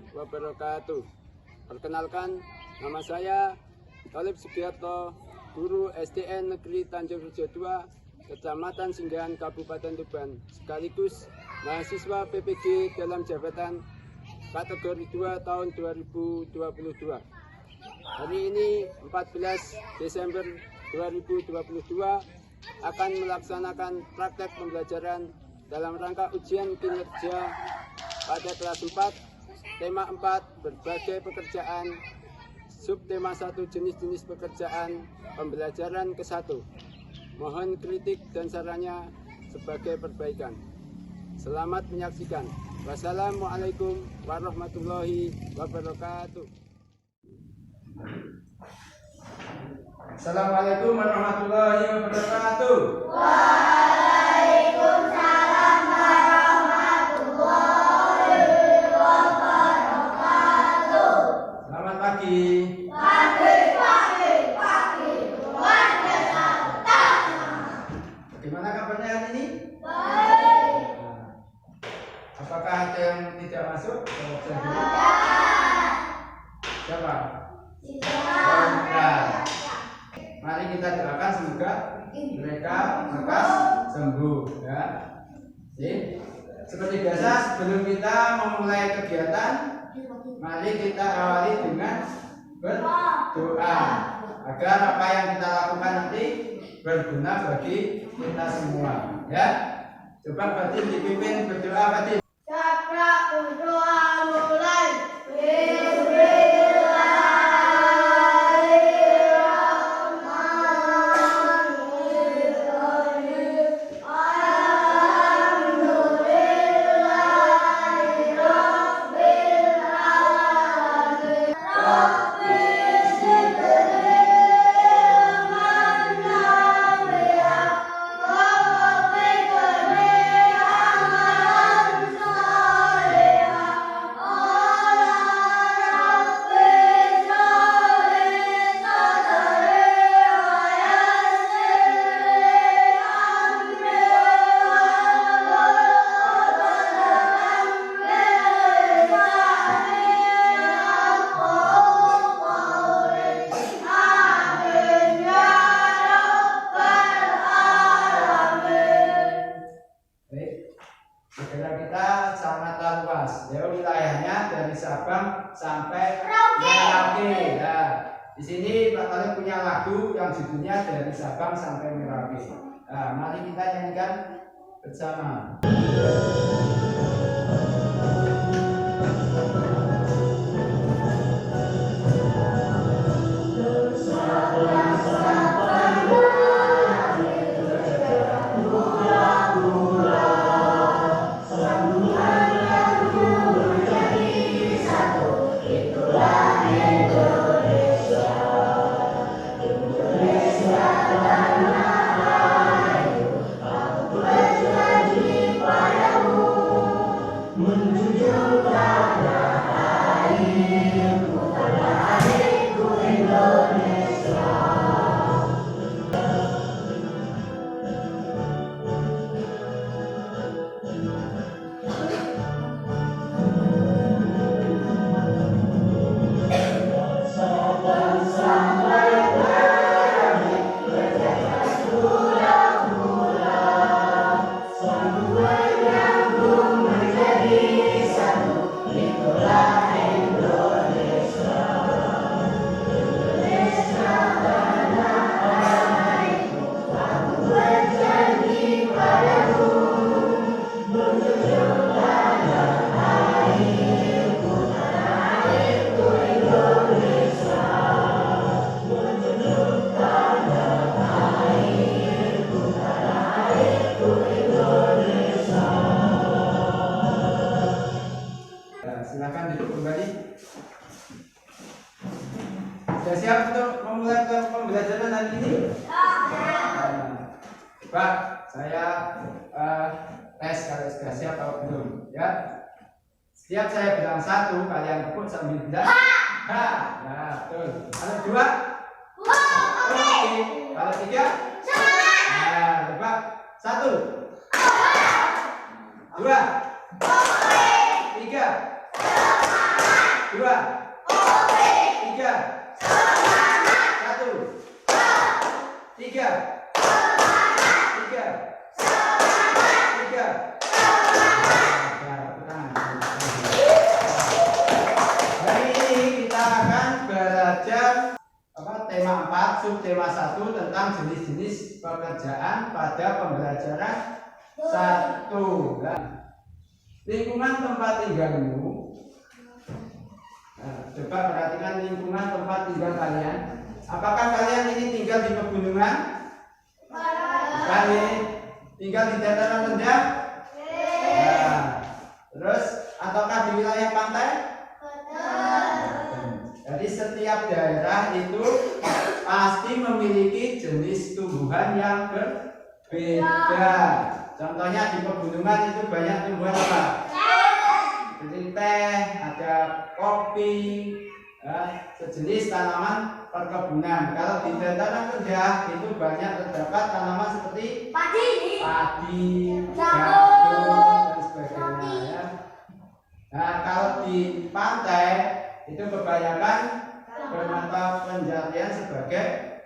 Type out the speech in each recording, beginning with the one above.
wabarakatuh. Perkenalkan, nama saya Thalib Sugiarto, guru SDN Negeri Tanjung Rejo 2, Kecamatan Singgahan, Kabupaten Tuban, sekaligus mahasiswa PPG dalam jabatan kategori 2 tahun 2022. Hari ini 14 Desember 2022 akan melaksanakan praktek pembelajaran dalam rangka ujian kinerja pada kelas 4, tema 4, berbagai pekerjaan, subtema 1, jenis-jenis pekerjaan, pembelajaran ke-1. Mohon kritik dan sarannya sebagai perbaikan. Selamat menyaksikan. Wassalamualaikum warahmatullahi wabarakatuh. Assalamualaikum warahmatullahi wabarakatuh. Waalaikumsalam warahmatullahi wabarakatuh. Selamat pagi. Pagi. Luar biasa. Bagaimana kabarnya hari ini? Baik. Apakah ada yang tidak masuk? Siapa? Ya. Mari kita doakan semoga mereka lekas sembuh, ya. Seperti biasa, sebelum kita memulai kegiatan, mari kita awali dengan berdoa agar apa yang kita lakukan nanti berguna bagi kita semua, ya. Coba Fatin dipimpin berdoa, Fatin. Cakra berdoa mulai. Negara kita sangatlah luas, ya, wilayahnya dari Sabang sampai Merauke. Ya, di sini Pak Talib punya lagu yang judulnya Dari Sabang Sampai Merauke. Nah, mari kita nyanyikan bersama. Silakan duduk kembali. Sudah siap untuk memulai pembelajaran hari ini? Pak, saya tes kalau sudah siap atau belum, ya. Setiap saya bilang 1, kalian tepuk sambil bilang H. Ya, betul. Kalau 2, oke. Kalau 3, nah, coba 1, 2, 3. dua, tiga, satu, tiga, tiga, tiga. Hari ini kita akan belajar tema 4, subtema 1 tentang jenis-jenis pekerjaan pada pembelajaran 1. Lingkungan tempat tinggalmu. Coba perhatikan lingkungan tempat tinggal kalian. Apakah kalian ini tinggal di pegunungan? Kalian tinggal di dataran rendah? Terus ataukah di wilayah pantai? Jadi setiap daerah itu pasti memiliki jenis tumbuhan yang berbeda. Contohnya di pegunungan itu banyak tumbuhan apa? Seperti teh, ada kopi, sejenis tanaman perkebunan. Kalau di dataran rendah itu banyak terdapat tanaman seperti padi, jagung, dan sebagainya. Ya. Nah, kalau di pantai itu kebanyakan bermata pencarian sebagai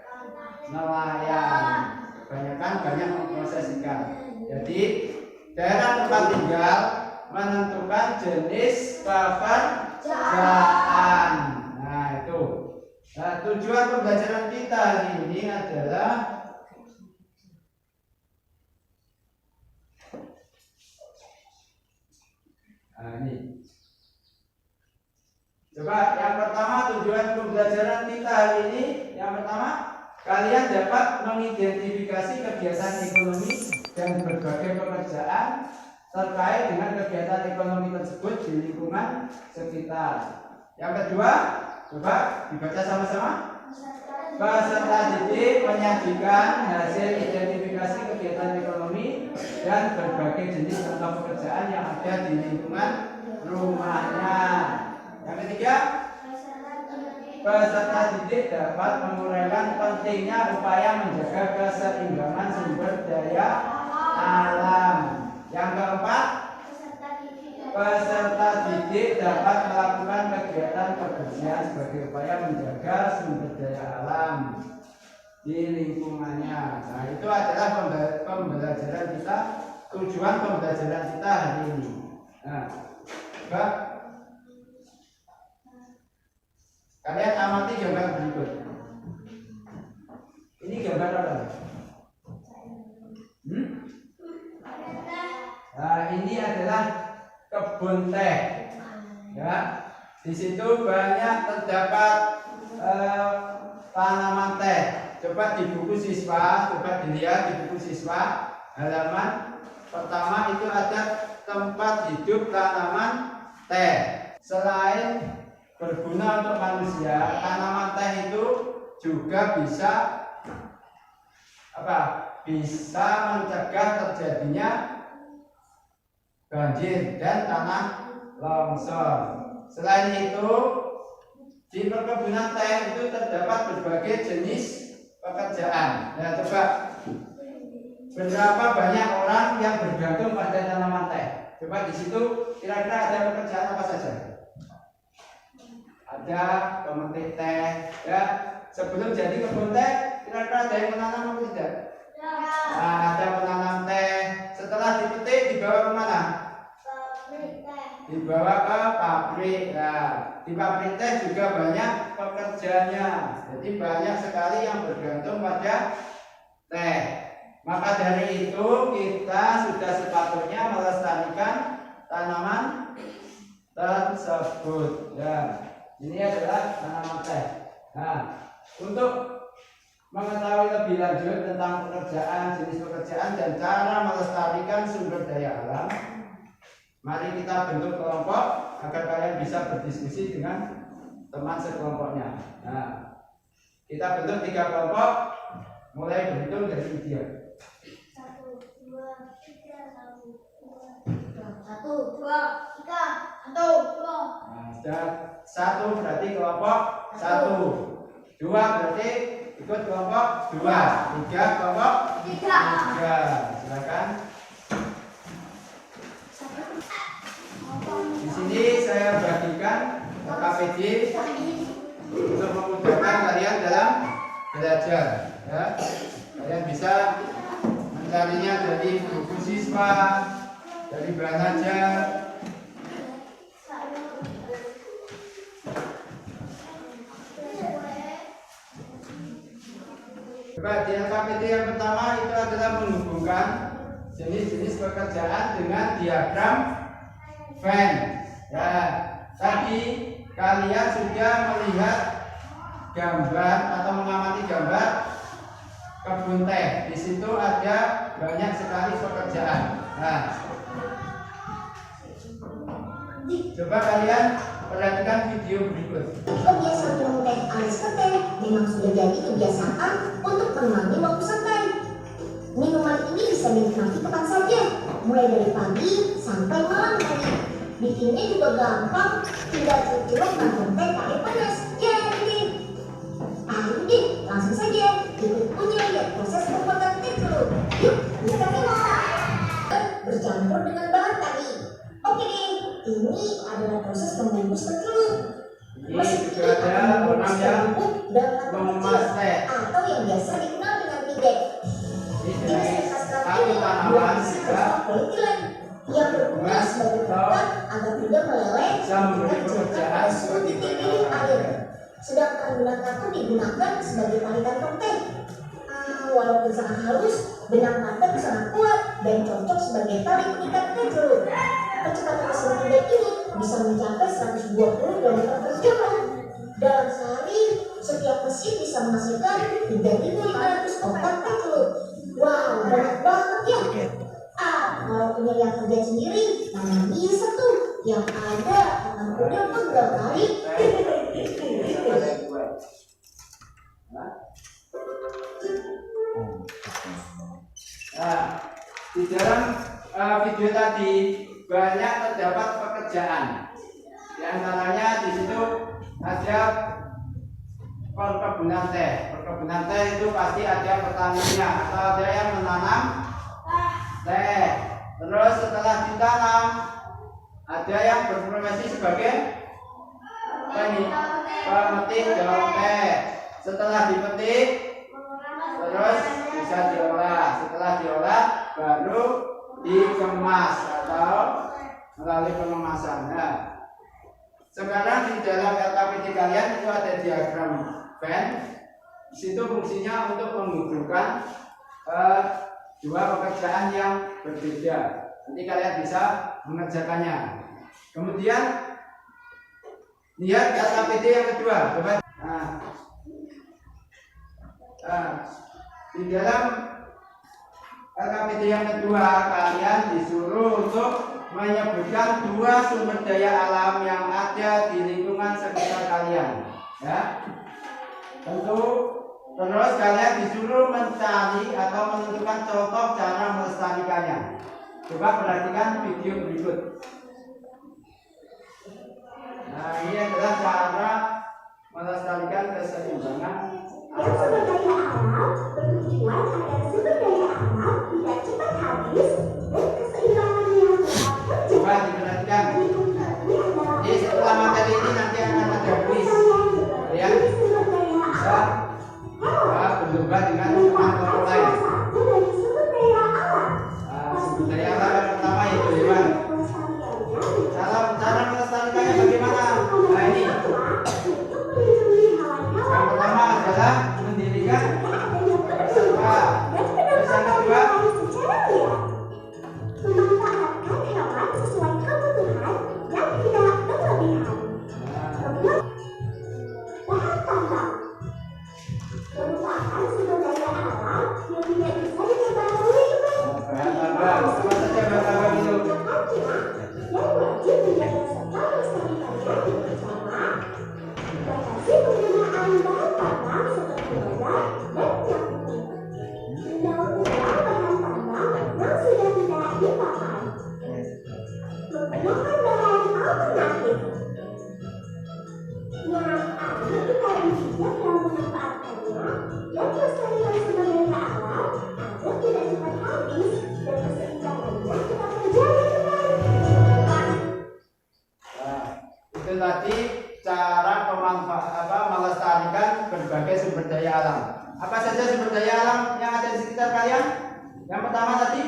nelayan. Kebanyakan banyak memproses ikan. Jadi daerah tempat tinggal menentukan jenis pekerjaan. Nah itu. Nah, tujuan pembelajaran kita hari ini adalah ini. Coba yang pertama tujuan pembelajaran kita hari ini, yang pertama kalian dapat mengidentifikasi kegiatan ekonomi dan berbagai pekerjaan terkait dengan kegiatan ekonomi tersebut di lingkungan sekitar. Yang kedua, coba dibaca sama-sama. Peserta didik menyajikan hasil identifikasi kegiatan ekonomi dan berbagai jenis contoh pekerjaan yang ada di lingkungan rumahnya. Yang ketiga, peserta didik dapat menguraikan pentingnya upaya menjaga keseimbangan sumber daya alam. Yang keempat, peserta didik dapat melakukan kegiatan pekerjaan sebagai upaya menjaga sumber daya alam di lingkungannya. Nah, itu adalah pembelajaran kita, tujuan pembelajaran kita hari ini. Nah, coba kalian amati gambar berikut. Ini gambar apa? Nah, ini adalah kebun teh. Ya, di situ banyak terdapat tanaman teh. Coba di buku siswa, coba dilihat di buku siswa halaman pertama itu ada tempat hidup tanaman teh. Selain berguna untuk manusia, tanaman teh itu juga bisa bisa mencegah terjadinya banjir dan tanah longsor. Selain itu, di perkebunan teh itu terdapat berbagai jenis pekerjaan. Nah, coba berapa banyak orang yang bergantung pada tanaman teh? Coba di situ kira-kira ada pekerjaan apa saja? Ada pemetik teh, ya. Sebelum jadi kebun teh, kira-kira ada yang menanam atau tidak? Nah, ada menanam teh. Setelah dipetik dibawa kemana? Dibawa ke pabrik. Nah, di pabrik teh juga banyak pekerjanya. Jadi banyak sekali yang bergantung pada teh. Maka dari itu kita sudah sepatutnya melestarikan tanaman tersebut. Ya, ini adalah tanaman teh. Nah, untuk mengetahui lebih lanjut tentang pekerjaan, jenis pekerjaan dan cara melestarikan sumber daya alam, mari kita bentuk kelompok agar kalian bisa berdiskusi dengan teman sekelompoknya. Nah, kita bentuk 3 kelompok, mulai berhitung dari dia. 1, 2, 3, 1, 2, 3, 1, 2. Nah, sudah 1 berarti kelompok 1, 2 berarti ikut kelompok 2, 3 kelompok 3. Silakan. Di sini saya bagikan LKPD untuk memudahkan kalian dalam belajar. Ya. Kalian bisa mencarinya dari buku siswa, dari bahan ajar. Di LKPD yang pertama itu adalah menghubungkan jenis-jenis pekerjaan dengan diagram Venn. Ya, tadi kalian sudah melihat gambar atau mengamati gambar kebun teh. Di situ ada banyak sekali pekerjaan. Nah, coba kalian perhatikan video berikut. Kebiasaan minum teh alias teh memang sudah jadi kebiasaan untuk menemani waktu santai. Minuman ini bisa dinikmati kapan saja, mulai dari pagi sampai malam hari. Bikinnya juga gampang, tinggal celup mangkok teh pakai panas. Jadi, ayo deh, langsung saja ikut punya lihat proses pembuatan teh celup. Yuk, kita mulai. Bercampur dengan bahan tadi. Oke deh, ini adalah proses membungkus teh celup. Ini juga ada orang yang mengemas teh. Atau yang biasa dikenal dengan pidek. Ini satu tanaman juga yang berguna sebagai perekat agar tidak meleleh bisa memberi pekerjaan seperti titik air. Sedangkan benang karton digunakan sebagai tali kantong teh. Walaupun sangat halus, benang karton sangat kuat dan cocok sebagai tali pengikat teh celup. Kecepatan mesin pidek ini bisa mencapai 120 km/jam. Dalam sehari, setiap mesin bisa menghasilkan 3.500 kotak teh celup. Wow, banyak banget ya. Kalau punya yang kerja sendiri, mana bisa tuh? Yang ada akan udah pegel kali. Nah, di dalam video tadi banyak terdapat pekerjaan. Di antaranya di situ ada perkebunan teh. Perkebunan teh itu pasti ada petaninya atau ada yang menanam teh. Terus setelah ditanam ada yang berprofesi sebagai pemetik daun teh. Setelah dipetik terus bisa diolah. Setelah diolah baru dikemas atau melalui pengemasan. Nah, sekarang di dalam LKPD kalian itu ada diagram Venn. Di situ fungsinya untuk menghubungkan dua pekerjaan yang berbeda. Nanti kalian bisa mengerjakannya. Kemudian lihat LKPD yang kedua. Coba. Di dalam LKPD yang kedua kalian disuruh untuk menyebutkan dua sumber daya alam yang ada di lingkungan sekitar kalian. Ya, tentu. Terus kalian disuruh mencari atau menentukan contoh cara melestarikannya. Coba perhatikan video berikut. Nah, ini adalah cara melestarikan keseimbangan Sumber daya alam bertujuan agar sumber daya alam tidak cepat habis dan keseimbangannya tetap terjaga. Coba diperhatikan. Jadi setelah materi ini nanti akan ada kuis. Kalian bisa berlomba dengan teman-teman lain. Sumber daya alam yang pertama yaitu hewan. Cara melestarikannya bagaimana? Nah, ini. Yang pertama adalah mendirikan reserva. Terus yang kedua memanfaatkan hewan sesuai kebutuhan dan tidak berlebihan. Bahan tambang merupakan sumber daya alam yang tidak bisa diperbarui kembali. bahan tambang. Apa saja bahan tambang itu? Yang wajib menjaga serta melestarikannya dengan cara batasi penggunaan bahan tambang seperti logam dan minyak putih. Daur ulang bahan tambang yang sudah tidak dipakai. Menggunakan bahan alternatif. Yang akan kita bijak dalam memanfaatkannya dan melestarikan sumber daya alam agar tidak cepat habis dan keseimbangannya tetap terjaga kembali. Nah, itu tadi cara menekankan berbagai sumber daya alam. Apa saja sumber daya alam yang ada di sekitar kalian? Yang pertama tadi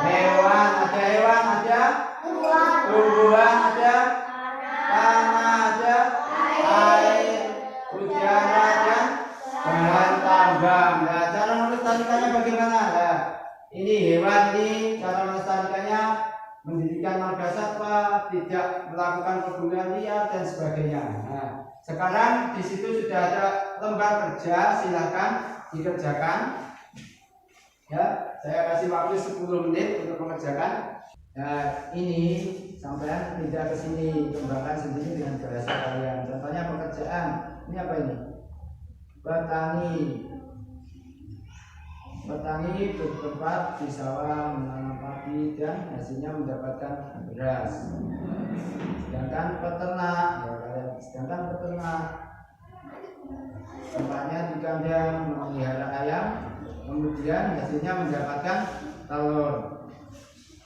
hewan, ada hewan, ada tumbuhan, ada tanah, ada air, udara, dan bahan tambang. Nah, cara melestarikannya bagaimana? Nah, ini hewan ini cara melestarikannya mendirikan marga satwa, tidak melakukan perburuan liar dan sebagainya. Nah, sekarang di situ sudah ada lembar kerja, silakan dikerjakan. Ya, saya kasih waktu 10 menit untuk mengerjakan. Nah, ini sampean pindah ke sini, kembangkan sendiri dengan bahasa kalian. Contohnya pekerjaan. Ini apa ini? Petani. Petani bertempat di sawah menanam padi dan hasilnya mendapatkan beras. Sedangkan peternak, tempatnya di kandang memelihara ayam, kemudian hasilnya mendapatkan telur.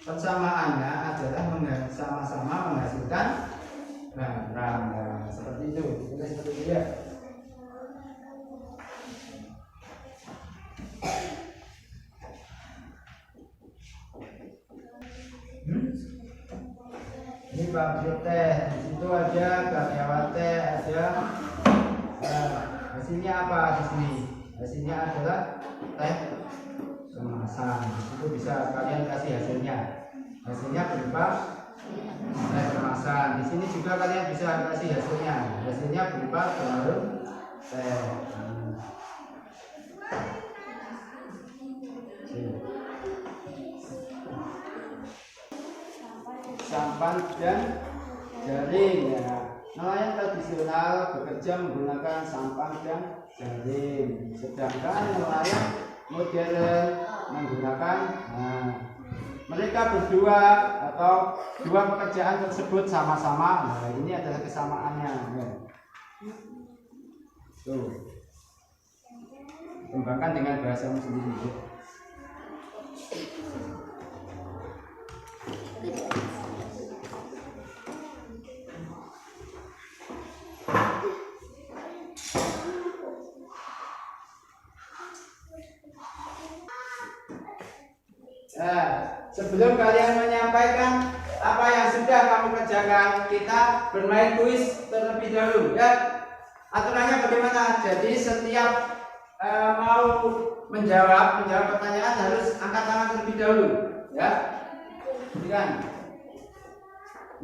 Persamaannya adalah sama-sama menghasilkan barang. Nah, seperti itu. Kita seperti itu ya. Ini pabrik teh, di situ ada karyawan teh, ada hasilnya apa di sini? Hasilnya adalah teh kemasan. Itu bisa kalian kasih hasilnya. Hasilnya berupa teh kemasan. Di sini juga kalian bisa kasih hasilnya. Hasilnya berupa baru teh. Sampan dan jaring. Ya. Nelayan tradisional bekerja menggunakan sampan dan jaring, sedangkan nelayan modern menggunakan mereka berdua atau dua pekerjaan tersebut sama-sama. Nah, ini adalah kesamaannya. Ya. Tuh. Kembangkan dengan bahasamu sendiri. Nah, sebelum kalian menyampaikan apa yang sudah kamu kerjakan, kita bermain kuis terlebih dahulu ya. Aturannya bagaimana? Jadi setiap mau menjawab pertanyaan harus angkat tangan terlebih dahulu ya. Silakan.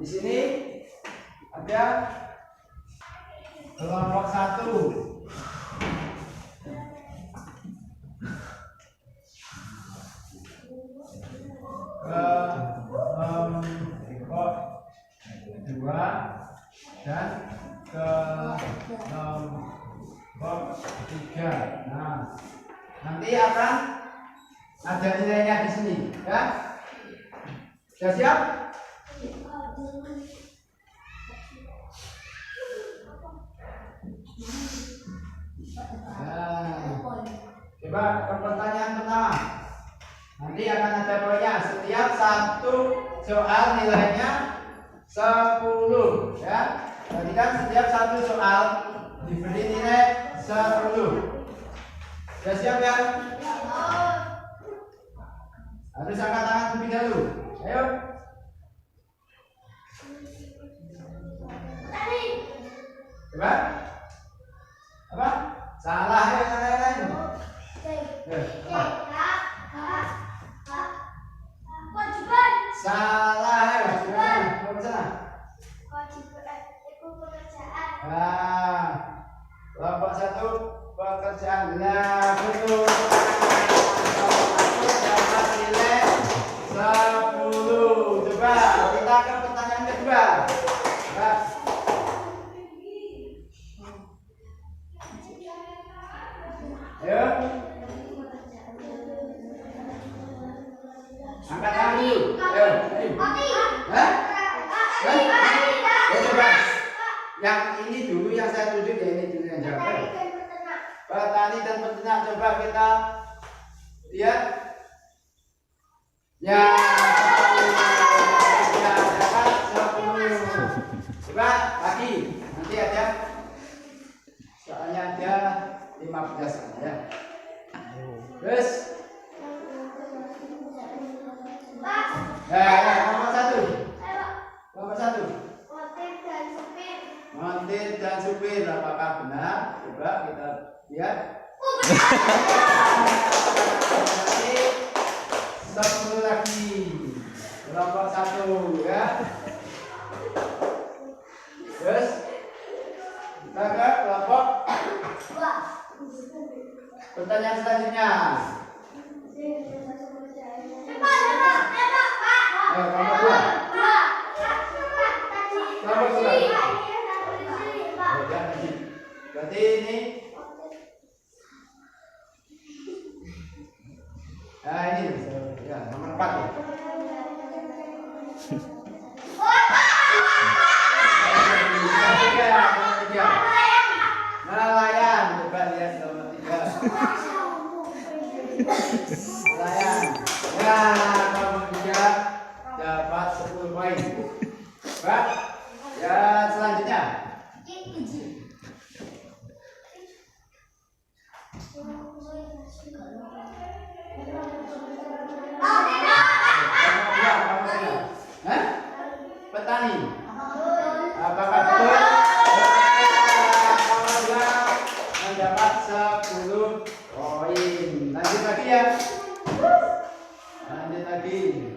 Di sini ada kelompok 1. Kelompok 2 dan kelompok 3. Nah, nanti akan ada nilainya di sini, ya. Sudah siap? Nah, coba ke pertanyaan pertama. Nanti akan ada poinnya. Setiap satu soal nilainya 10 ya. Jadi kan setiap satu soal diberi nilai 10. Sudah siap ya? Harus angkat tangan terlebih dahulu. Ayo. Coba. Apa? Salah ya yang lain. Salah ya, wajiban. Mau ke sana? Wajiban itu pekerjaan. Nah, kelompok 1 pekerjaan. Nah, betul. Kelompok 1 dapat nilai 10. Coba kita ke pertanyaan kedua. Nah. Ayo. Angkat tangan dulu. Ayo. Hah? Ya, coba. Yang ini dulu yang saya tunjuk ya, ini dulu yang jawab. Petani dan peternak, coba kita lihat. Ya, 10. Ya, dapat 10. Coba lagi. Nanti ada 15 ya. Terus nomor 1. Nomor 1. Montir dan supir apakah benar? Coba kita lihat. Nanti 10 lagi. Kelompok 1 ya. Terus kita ke kelompok. Pertanyaan selanjutnya. Kelompok 2. Kelompok 2. Berarti ini. Nah ini ya nomor 4 ya. Nelayan, coba lihat nomor 3. Nelayan. Ya, nomor 3 dapat 10 poin. Pak, ya selanjutnya. Petani. Apakah betul? Mendapat 10 poin. Lanjut lagi ya. Lanjut lagi.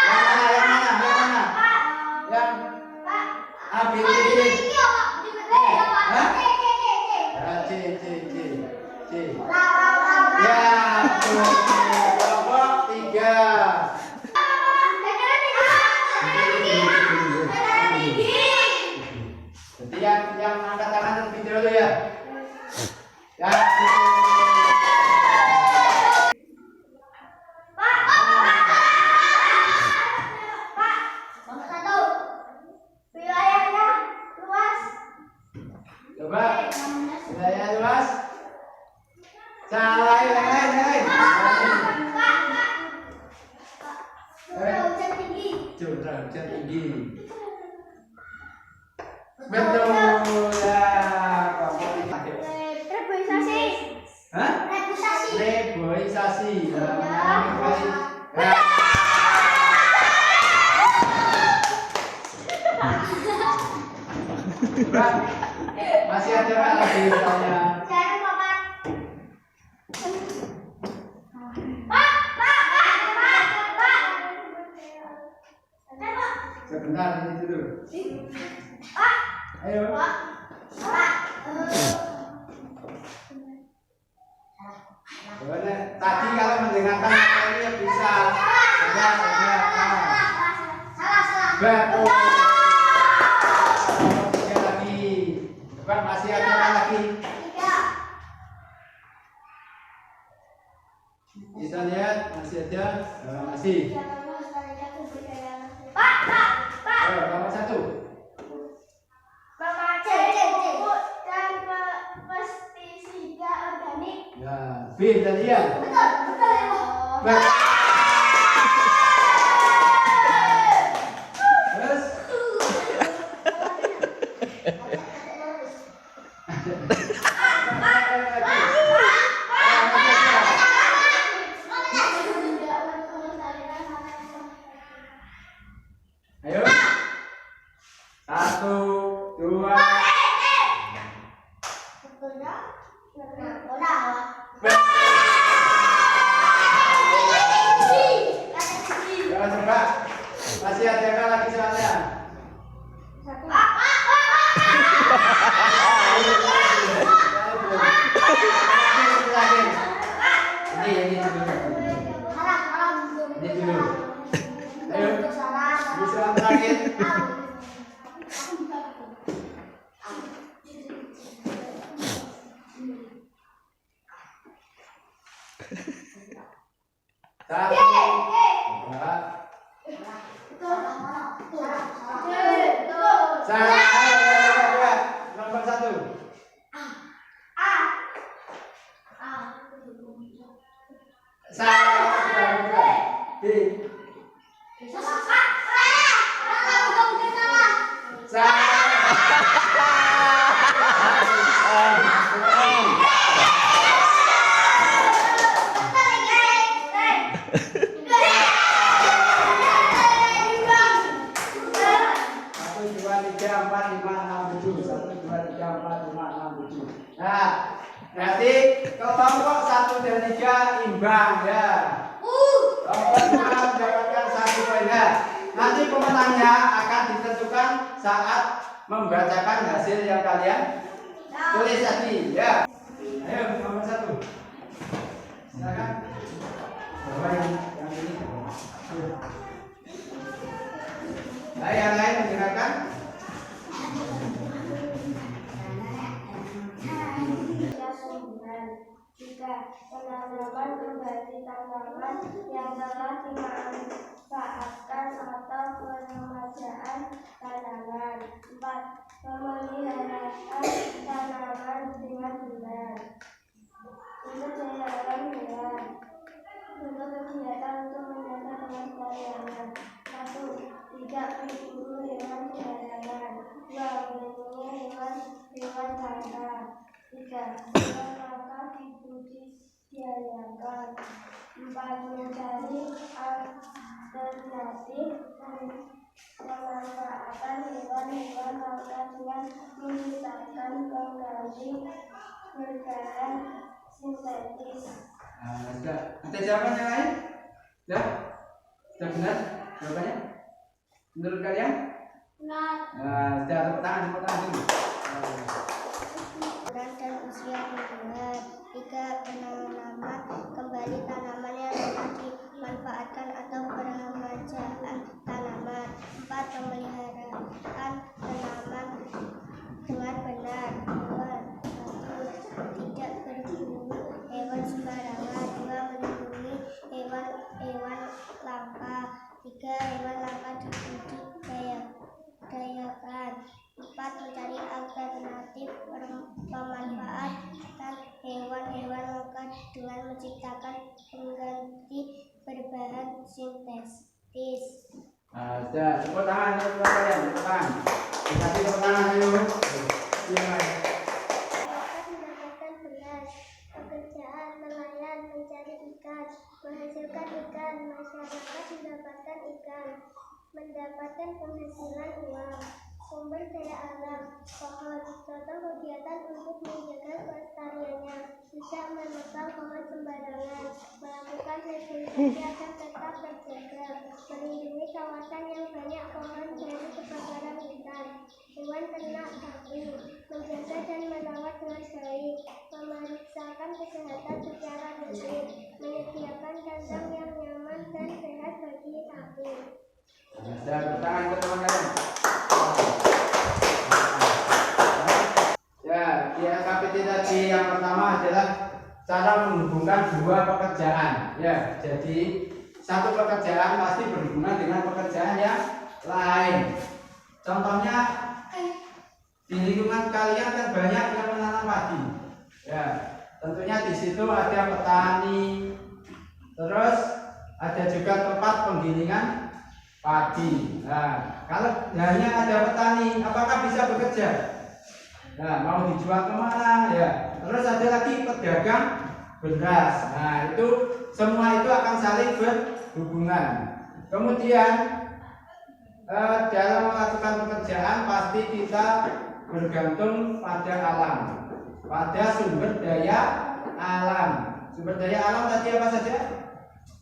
Yang mana? Yang A, B, C, D. C. Ya, kelompok 3. Jadi yang angkat tangan terlebih dahulu ya. Ya. Coba. Wilayah luas. Salah ya. Curah hujan tinggi. Betul ya. Hah? Reboisasi. Masih ada nggak lagi misalnya? Sebentar ini dulu. Ayo. Tadi kalau mendengarkan ini ya bisa. Betul. Tiga lagi. Bukan masih ada lagi. Kita lihat masih ada. Masih. Nomor 1. Pestisida organik. Ya, B tadi ya. Betul. Terus. Ayo. 1, 2. Coba. Masih ada yang lagi soalnya. Ini dulu. Ayo. Ini soal terakhir. Satu, dua. Nomor 1. B. Salah. 3, 4, 5, 6, 7. 1, 2, 3, 4, 5, 6, 7. Nah, berarti kelompok 1 dan 3 imbang ya. Kelompok 2 mendapatkan 1 poin ya. Nanti pemenangnya akan ditentukan saat membacakan hasil yang kalian tulis tadi ya. Ayo nomor 1. Silakan. Bawa yang ini. Ayo yang lain mendengarkan. Jika penanaman kembali tanaman yang telah dimanfaatkan atau peremajaan tanaman. 4. Pemeliharaan tanaman dengan benar. Untuk pemeliharaan hewan. Untuk kegiatan untuk menjaga kelestarian. 1. Tidak berburu hewan sembarangan. 2. Melindungi hewan langka. 3. Hewan langka dibudidayakan. 4. Mencari alternatif pemanfaatan hewan-hewan langka dengan menggunakan pengganti berbahan sintetis. Sudah. Ada jawaban yang lain? Sudah? Sudah benar jawabannya? Menurut kalian? Benar. Sudah tepuk tangan dulu. Dan usia tumbuhan. 3. Penanaman kembali tanaman yang telah dimanfaatkan atau peremajaan tanaman. 4. Pemeliharaan tanaman dengan benar. 1. Tidak berburu hewan sembarangan. 2. Melindungi hewan langka. 3. Hewan langka dibudidayakan. 4. Mencari alternatif pemanfaatan hewan-hewan langka dengan menciptakan pengganti berbahan sintetis. Sudah, tepuk tangan untuk kalian, tepuk tangan. Dikasih tepuk tangan ayo. Masyarakat mendapatkan beras, pekerjaan nelayan mencari ikan, menghasilkan ikan. Masyarakat mendapatkan ikan, mendapatkan penghasilan uang. Sumber daya alam, pohon, contoh kegiatan untuk menjaga kelestariannya. Tidak menebang pohon sembarangan, melakukan regenerasi agar tetap terjaga, melindungi kawasan yang banyak pohon dari kebakaran hutan. Hewan ternak sapi, menjaga dan merawat dengan baik, memeriksakan kesehatan secara rutin, menyediakan kandang yang nyaman dan sehat bagi sapi. Sudah, tepuk tangan untuk teman kalian. Ya, di LKPT tadi yang pertama adalah cara menghubungkan dua pekerjaan. Ya, jadi satu pekerjaan pasti berhubungan dengan pekerjaan yang lain. Contohnya di lingkungan kalian kan banyak yang menanam padi. Ya, tentunya di situ ada petani. Terus ada juga tempat penggilingan padi. Nah, kalau hanya ada petani, apakah bisa bekerja? Nah, mau dijual kemana ya? Terus ada lagi pedagang beras. Nah, itu semua itu akan saling berhubungan. Kemudian dalam melakukan pekerjaan pasti kita bergantung pada alam, pada sumber daya alam. Sumber daya alam tadi apa saja?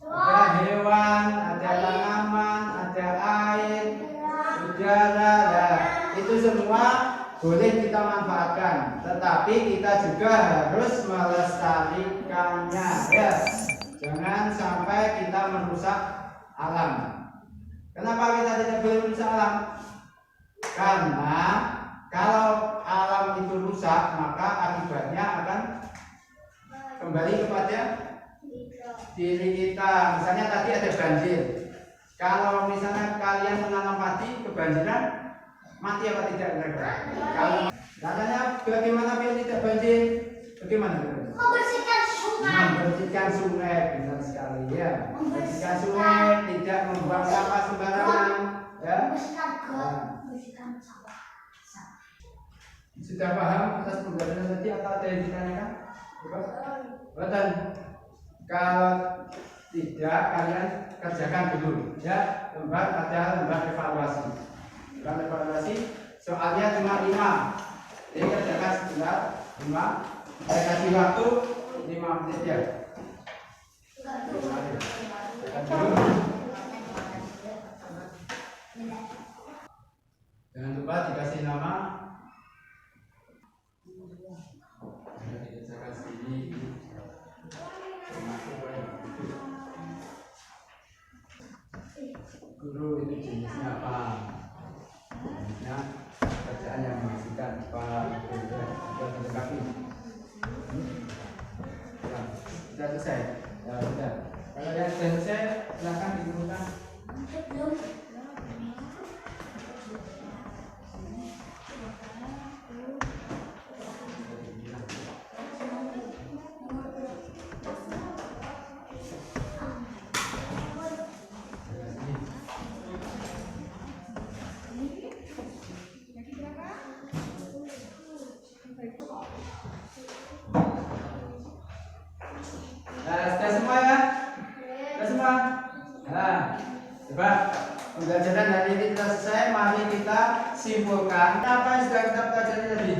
Ada hewan, ada tanaman, ada air, udara. Nah, itu semua boleh kita manfaatkan, tetapi kita juga harus melestarikannya ya. Jangan sampai kita merusak alam. Kenapa kita tidak boleh merusak alam? Karena kalau alam itu rusak, maka akibatnya akan kembali kepada diri kita. Misalnya tadi ada banjir. Kalau misalnya kalian menanam padi, kebanjiran, mati apa tidak kira-kira? Kalau caranya bagaimana biar tidak banjir? Bagaimana? Membersihkan sungai. Membersihkan sungai, benar sekali ya. Membersihkan sungai, tidak membuang sampah sembarangan, ya. Membersihkan got, membersihkan sawah. Sudah paham atas pembelajaran tadi atau ada yang ditanyakan? Betul. Kalau tidak, kalian kerjakan dulu, ya. Ada lembar evaluasi. Lembar evaluasi maksimal. Saya kasih waktu 5 menit ya. Jangan lupa dikasih nama. Saya kasih guru itu jenisnya apa? Jenisnya pekerjaan yang menghasilkan apa? Sudah dilengkapi. Ya, sudah selesai. Ya sudah. Kalau yang sudah selesai, silakan digunakan. Nah, sudah semua ya? Sudah semua? Nah, coba pembelajaran hari ini kita selesai. Mari kita simpulkan apa yang sudah kita pelajari tadi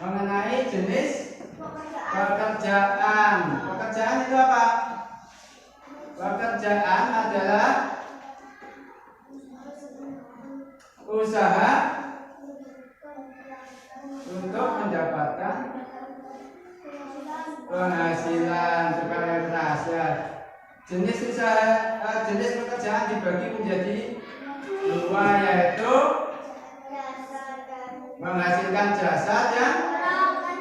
mengenai jenis pekerjaan. Pekerjaan itu apa? Pekerjaan adalah usaha untuk mendapatkan penghasilan. Coba yang keras ya. Jenis usaha, jenis pekerjaan dibagi menjadi 2, yaitu menghasilkan jasa dan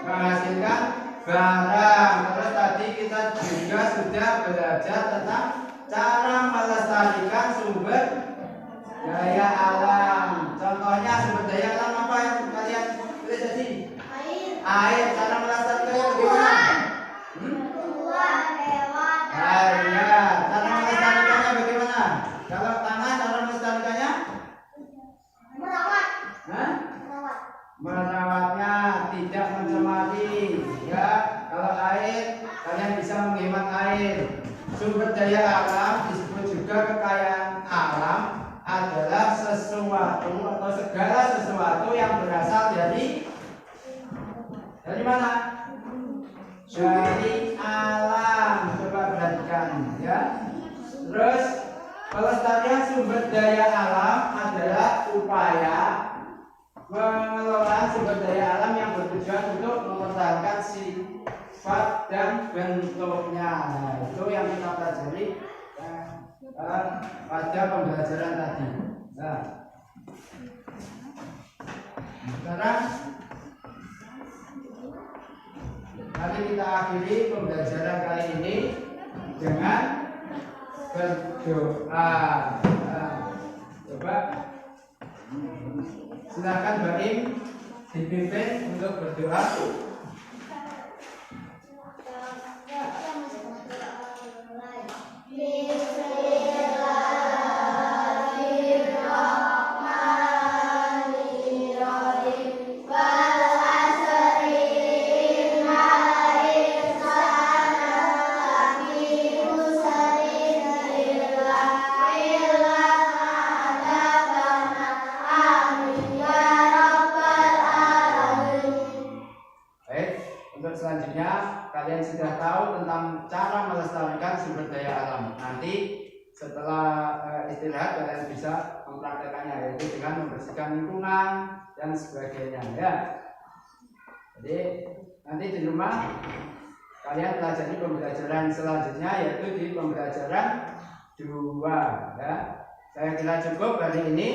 menghasilkan barang. Terus tadi kita juga sudah belajar tentang cara melestarikan sumber daya alam. Contohnya sumber daya alam apa yang kalian tulis tadi? Air. Cara melestarikannya bagaimana? Air ya. Cara melestarikannya bagaimana? Kalau tanah, cara melestarikannya? Merawatnya, tidak mencemari. Ya, kalau air, kalian bisa menghemat air. Sumber daya alam disebut juga kekayaan alam adalah sesuatu atau segala sesuatu yang berasal dari mana? Dari alam. Coba perhatikan ya. Terus pelestarian sumber daya alam adalah upaya mengelola sumber daya alam yang bertujuan untuk mempertahankan sifat dan bentuknya. Nah, itu yang kita pelajari pada pembelajaran tadi. Nah, sekarang mari kita akhiri pembelajaran kali ini dengan berdoa. Nah, coba silakan Mbak Im dipimpin untuk berdoa. Selanjutnya kalian sudah tahu tentang cara melestarikan sumber daya alam. Nanti setelah istirahat kalian bisa mempraktekannya, yaitu dengan membersihkan lingkungan dan sebagainya ya. Jadi nanti di rumah kalian pelajari pembelajaran selanjutnya, yaitu di pembelajaran 2 ya. Saya kira cukup hari ini.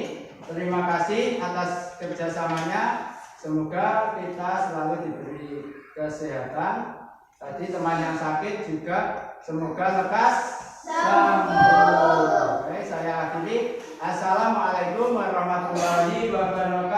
Terima kasih atas kerjasamanya. Semoga kita selalu diberi kesehatan. Tadi teman yang sakit juga semoga lekas sembuh. Oke, saya akhiri. Assalamualaikum warahmatullahi wabarakatuh.